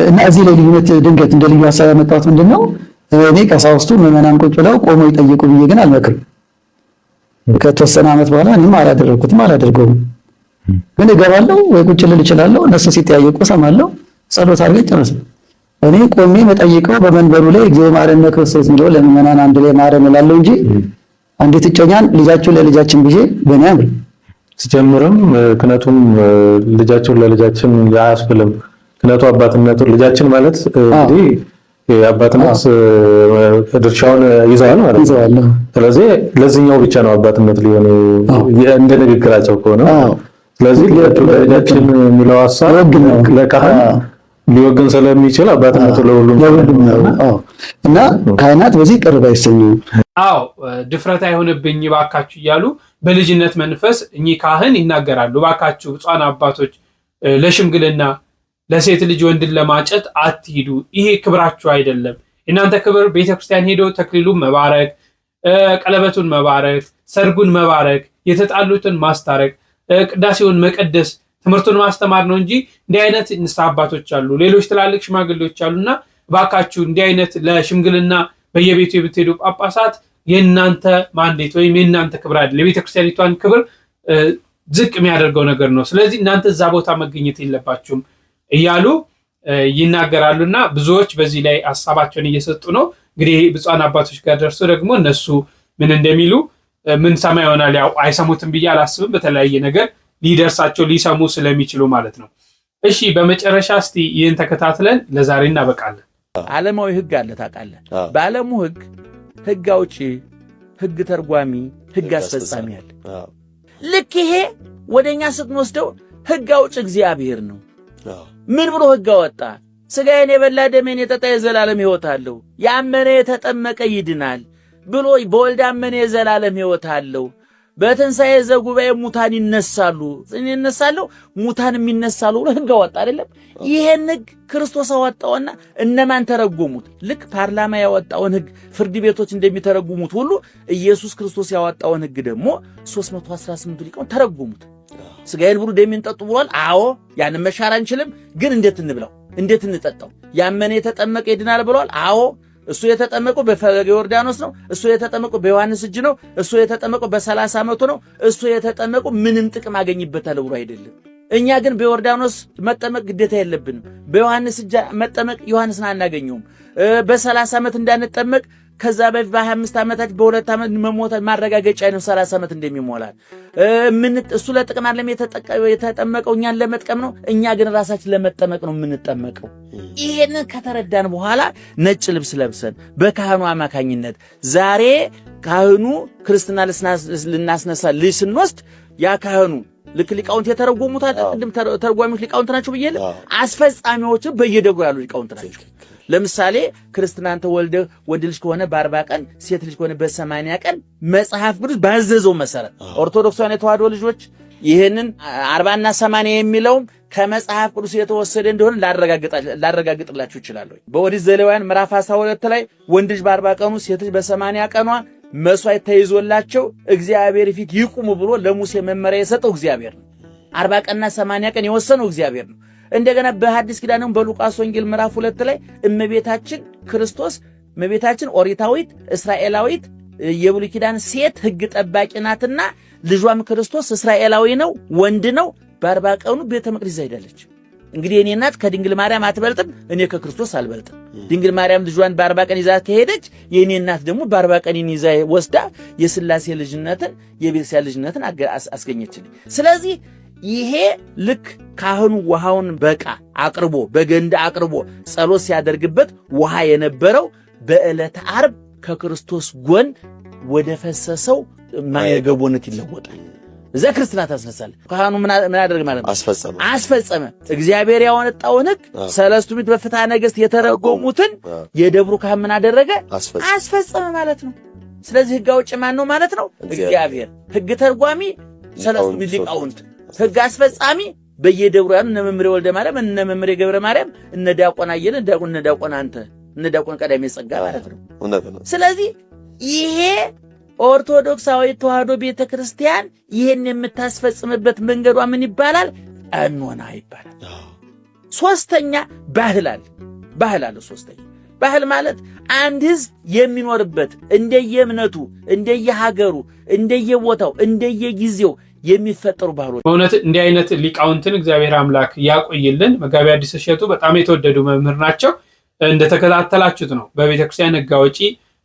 እና እዚህ ላይ ልዩነት ድንገት እንደ ልዩ ሐሳብ ያመጣሁት ምንድነው? እኔ ቀሳውስቱ ምዕመናን ቁጭ ብለው ቆመው ይጠይቁ ብዬ ግን አልመክርም። ከተወሰነ ዓመት በኋላ እኔም አላደርገውም። ግን እገባለሁ ወይ ቁጭ ልል እችላለሁ። እነሱ ሲጠያየቁ እሰማለሁ። ጸሎት አድርገን ጨረስን። እኔ ቆሜ መጠይቀው በመንበሩ ላይ እግዚኦ ማረነ ክርስቶስ ብሎ ለምዕመናን አንድ ላይ ማረን እላለሁ እንጂ አንዲት እጮኛን ልጃችሁ ለልጃችን ብዬ በእኔ አምር ሲጀምርም ክህነቱም ልጃችሁን ለልጃችን አያስብልም። ክህነቱ አባትነቱ ልጃችን ማለት እንግዲህ የአባትነት ድርሻውን ይዘዋል ማለት ነው። ስለዚህ ለዚህኛው ብቻ ነው አባትነት ሊሆን እንደ ንግግራቸው ከሆነ ስለዚህ ልጃችን የሚለው ሐሳብ ለካህን ሊወገን ስለሚችል አባትነቱ ለሁሉም ነው እና ካህናት በዚህ ቅርብ አይሰኙ። ድፍረት አይሆንብኝ ባካችሁ እያሉ በልጅነት መንፈስ እኚህ ካህን ይናገራሉ። ባካችሁ ብፁዓን አባቶች ለሽምግልና ለሴት ልጅ ወንድን ለማጨት አትሂዱ፣ ይሄ ክብራችሁ አይደለም። እናንተ ክብር ቤተክርስቲያን ሄዶ ተክሊሉን መባረክ፣ ቀለበቱን መባረክ፣ ሰርጉን መባረክ፣ የተጣሉትን ማስታረቅ፣ ቅዳሴውን መቀደስ፣ ትምህርቱን ማስተማር ነው እንጂ እንዲህ አይነት ንስሐ አባቶች አሉ፣ ሌሎች ትላልቅ ሽማግሌዎች አሉና ባካችሁ እንዲህ አይነት ለሽምግልና በየቤቱ የምትሄዱ ጳጳሳት የእናንተ ማንዴት ወይም የእናንተ ክብር አይደለም፣ የቤተክርስቲያኒቷን ክብር ዝቅ የሚያደርገው ነገር ነው። ስለዚህ እናንተ እዛ ቦታ መገኘት የለባችሁም እያሉ ይናገራሉና ብዙዎች በዚህ ላይ ሐሳባቸውን እየሰጡ ነው። እንግዲህ ብፁዓን አባቶች ጋር ደርሶ ደግሞ እነሱ ምን እንደሚሉ ምን ሰማ ይሆናል። ያው አይሰሙትም ብዬ አላስብም። በተለያየ ነገር ሊደርሳቸው ሊሰሙ ስለሚችሉ ማለት ነው። እሺ በመጨረሻ እስቲ ይህን ተከታትለን ለዛሬ እናበቃለን። ዓለማዊ ህግ አለ ታውቃለህ። በዓለሙ ህግ አውጪ፣ ህግ ተርጓሚ፣ ህግ አስፈጻሚ አለ። ልክ ይሄ ወደኛ ስትወስደው ህግ አውጪ እግዚአብሔር ነው። ምን ብሎ ህግ አወጣ? ስጋዬን የበላ ደሜን የጠጣ የዘላለም ሕይወት አለው፣ ያመነ የተጠመቀ ይድናል ብሎ በወልድ ያመነ የዘላለም ሕይወት አለው። በትንሣኤ ዘጉባኤ ሙታን ይነሳሉ ሙታን የሚነሳሉ ብሎ ህግ አወጣ አይደለም? ይሄን ህግ ክርስቶስ አወጣውና እነማን ተረጎሙት? ልክ ፓርላማ ያወጣውን ህግ ፍርድ ቤቶች እንደሚተረጉሙት ሁሉ ኢየሱስ ክርስቶስ ያወጣውን ህግ ደግሞ 318 ሊቃውንት ተረጎሙት። ስጋዬን ብሉ ደሜን ጠጡ ብሏል። አዎ ያንን መሻር አንችልም፣ ግን እንዴት እንብላው? እንዴት እንጠጣው? ያመነ የተጠመቀ ይድናል ብሏል። አዎ እሱ የተጠመቀው በፈለገ ዮርዳኖስ ነው። እሱ የተጠመቀው በዮሐንስ እጅ ነው። እሱ የተጠመቀው በ30 ዓመቱ ነው። እሱ የተጠመቀው ምንም ጥቅም አገኝበታል ብሎ አይደለም። እኛ ግን በዮርዳኖስ መጠመቅ ግዴታ የለብንም። በዮሐንስ እጅ መጠመቅ ዮሐንስን አናገኘውም። በ30 ዓመት እንዳንጠመቅ ከዛ በፊት በ25 ዓመታት በ2 ዓመት መሞት ማረጋገጫ ነው 30 ዓመት እንደሚሞላል። እሱ ለጥቅም አይደለም የተጠመቀው እኛን ለመጥቀም ነው። እኛ ግን ራሳችን ለመጠመቅ ነው የምንጠመቀው። ይሄንን ከተረዳን በኋላ ነጭ ልብስ ለብሰን በካህኑ አማካኝነት ዛሬ ካህኑ ክርስትና ልናስነሳ ልጅ ስንወስድ ያ ካህኑ ልክ ሊቃውንት የተረጎሙት ቅድም ተርጓሚዎች ሊቃውንት ናቸው ብዬ አስፈጻሚዎቹ በየደብሩ ያሉ ሊቃውንት ናቸው። ለምሳሌ ክርስትናን ተወልደህ ወንድ ልጅ ከሆነ በ40 ቀን ሴት ልጅ ከሆነ በ80 ቀን መጽሐፍ ቅዱስ ባዘዘው መሰረት ኦርቶዶክሳውያን የተዋህዶ ልጆች ይህንን 40 እና 80 የሚለውም ከመጽሐፍ ቅዱስ የተወሰደ እንደሆነ ላረጋግጥላችሁ ይችላል። በኦሪት ዘሌዋውያን ምዕራፍ 12 ላይ ወንድ ልጅ በ40 ቀኑ ሴት ልጅ በ80 ቀኗ መስዋዕት ተይዞላቸው እግዚአብሔር ፊት ይቁሙ ብሎ ለሙሴ መመሪያ የሰጠው እግዚአብሔር ነው። 40 ቀንና 80 ቀን የወሰነው እግዚአብሔር ነው። እንደገና በሐዲስ ኪዳንም በሉቃስ ወንጌል ምዕራፍ 2 ላይ እመቤታችን ክርስቶስ እመቤታችን ኦሪታዊት እስራኤላዊት የብሉይ ኪዳን ሴት ሕግ ጠባቂ ናትና ልጇም ክርስቶስ እስራኤላዊ ነው፣ ወንድ ነው። በ40 ቀኑ ቤተ መቅደስ ሄዳለች። እንግዲህ እኔ እናት ከድንግል ማርያም አትበልጥም፣ እኔ ከክርስቶስ አልበልጥም። ድንግል ማርያም ልጇን በ40 ቀን ይዛ ከሄደች የእኔ እናት ደግሞ በ40 ቀን ይዛ ወስዳ የሥላሴ ልጅነትን የቤተክርስቲያን ልጅነትን አስገኘችልኝ። ስለዚህ ይሄ ልክ ካህኑ ውሃውን በቃ አቅርቦ በገንዳ አቅርቦ ጸሎት ሲያደርግበት ውሃ የነበረው በዕለተ ዓርብ ከክርስቶስ ጎን ወደ ፈሰሰው ማየገቦነት ይለወጣል። እዛ ክርስትና ታስነሳለ። ካህኑ ምን አደረገ ማለት ነው? አስፈጸመ። እግዚአብሔር ያወጣውን ሕግ ሰለስቱ ምዕት በፍትሐ ነገሥት የተረጎሙትን የደብሩ ካህን ምን አደረገ? አስፈጸመ ማለት ነው። ስለዚህ ሕግ አውጪ ማን ነው ማለት ነው? እግዚአብሔር። ሕግ ተርጓሚ ሰለስቱ ምዕት ሊቃውንት፣ ሕግ አስፈጻሚ በየደብሩ ያሉ እነ መምህሬ ወልደ ማርያም፣ እነ መምህሬ ገብረ ማርያም፣ እነ ዲያቆን አየለ፣ እነ ዲያቆን አንተ፣ እነ ዲያቆን ቀዳሜ ጸጋ ማለት ነው። ስለዚህ ይሄ ኦርቶዶክሳዊ ተዋህዶ ቤተክርስቲያን ይሄን የምታስፈጽምበት መንገዷ ምን ይባላል? ቀኖና ይባላል። ሶስተኛ ባህል አለ። ሶስተኛ ባህል ማለት አንድ ህዝብ የሚኖርበት እንደየእምነቱ፣ እንደየሀገሩ፣ እንደየቦታው፣ እንደየጊዜው የሚፈጠሩ ባህሎች። በእውነት እንዲህ አይነት ሊቃውንትን እግዚአብሔር አምላክ ያቆይልን። መጋቢ አዲስ እሸቱ በጣም የተወደዱ መምህር ናቸው። እንደተከታተላችሁት ነው በቤተክርስቲያን ሕግ አውጪ፣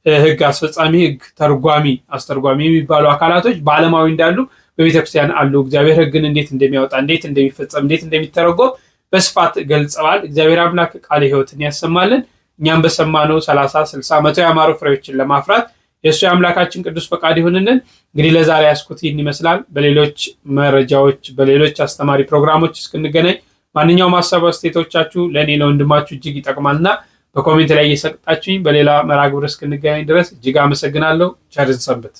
ሕግ አስፈጻሚ፣ ሕግ ተርጓሚ፣ አስተርጓሚ የሚባሉ አካላቶች በዓለማዊ እንዳሉ በቤተክርስቲያን አሉ። እግዚአብሔር ሕግን እንዴት እንደሚያወጣ፣ እንዴት እንደሚፈጸም፣ እንዴት እንደሚተረጎም በስፋት ገልጸዋል። እግዚአብሔር አምላክ ቃለ ሕይወትን ያሰማልን። እኛም በሰማነው 30፣ 60፣ 100 ያማሩ ፍሬዎችን ለማፍራት የእሱ የአምላካችን ቅዱስ ፈቃድ ይሁንልን። እንግዲህ ለዛሬ ያስኩት ይህን ይመስላል። በሌሎች መረጃዎች፣ በሌሎች አስተማሪ ፕሮግራሞች እስክንገናኝ ማንኛውም ሀሳብ አስተያየቶቻችሁ ለእኔ ለወንድማችሁ እጅግ ይጠቅማልና በኮሜንት ላይ እየሰጣችሁኝ በሌላ መርሃ ግብር እስክንገናኝ ድረስ እጅግ አመሰግናለሁ። ቸርን ሰንብት።